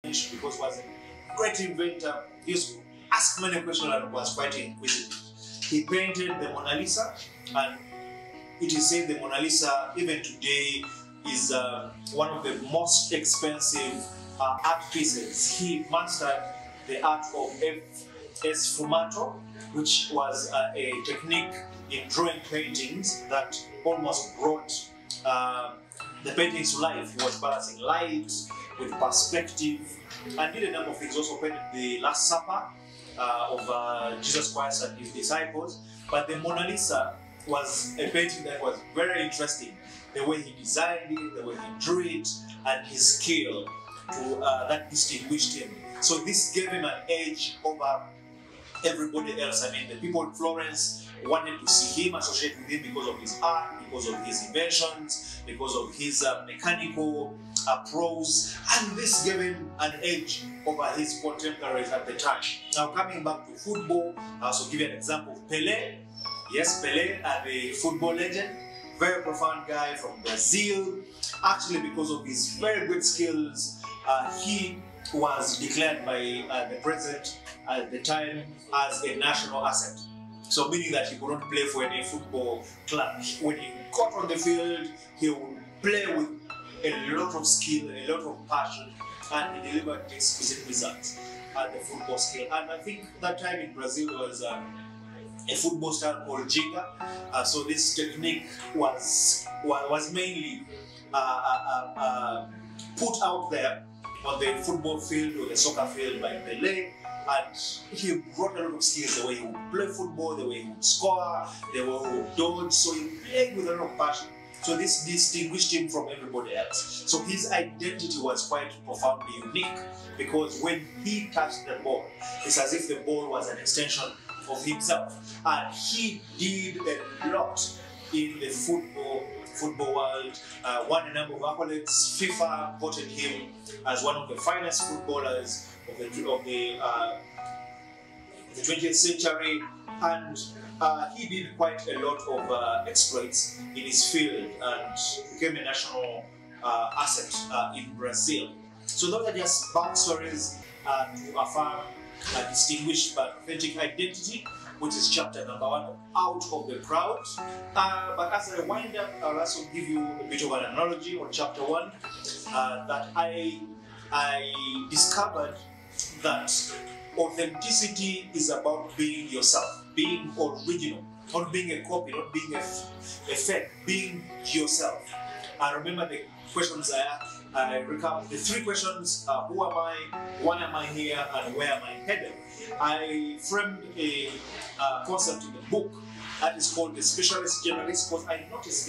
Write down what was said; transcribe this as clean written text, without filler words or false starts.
because he was a great inventor. He used to ask many questions and was quite inquisitive. He painted the Mona Lisa, and it is said the Mona Lisa, even today, is one of the most expensive art pieces. He mastered the art of sfumato, which was a technique in drawing paintings that almost brought the paintings to life. He was balancing light with perspective and did a number of things. Also painted the Last Supper of Jesus Christ and his disciples. But the Mona Lisa was a painting that was very interesting. The way he designed it, the way he drew it, and his skill that distinguished him. So this gave him an edge over everybody else. I mean, the people in Florence wanted to see him, associate with him because of his art, because of his inventions, because of his mechanical prose, and this gave him an edge over his contemporaries at the time. Now, coming back to football, I'll also give you an example of Pelé. Yes, Pelé, the football legend, very profound guy from Brazil. Actually, because of his very good skills, he was declared by the president at the time as a national asset. So meaning that he could not play for any football club. When he got on the field, he would play with a lot of skill, a lot of passion, and he delivered exquisite results at the football skill. And I think that time in Brazil was a football style called Ginga. So this technique was mainly put out there on the football field or the soccer field by Pelé, and he brought a lot of skills, the way he would play football, the way he would score, the way he would dodge. So he played with a lot of passion. So this distinguished him from everybody else. So his identity was quite profoundly unique, because when he touched the ball, it's as if the ball was an extension of himself. And he did a lot in the football world, won a number of accolades. FIFA voted him as one of the finest footballers of the 20th century, and he did quite a lot of exploits in his field and became a national asset in Brazil. So those are just backstories to affirm a distinguished but authentic identity, which is chapter number 1 of Out of the Crowd. But as I wind up, I'll also give you a bit of an analogy on chapter 1 that I discovered that authenticity is about being yourself, being original, not being a copy, not being a fake, being yourself. I remember the questions I recap the 3 questions: who am I, why am I here, and where am I headed? I framed a concept in the book that is called the specialist generalist, because I noticed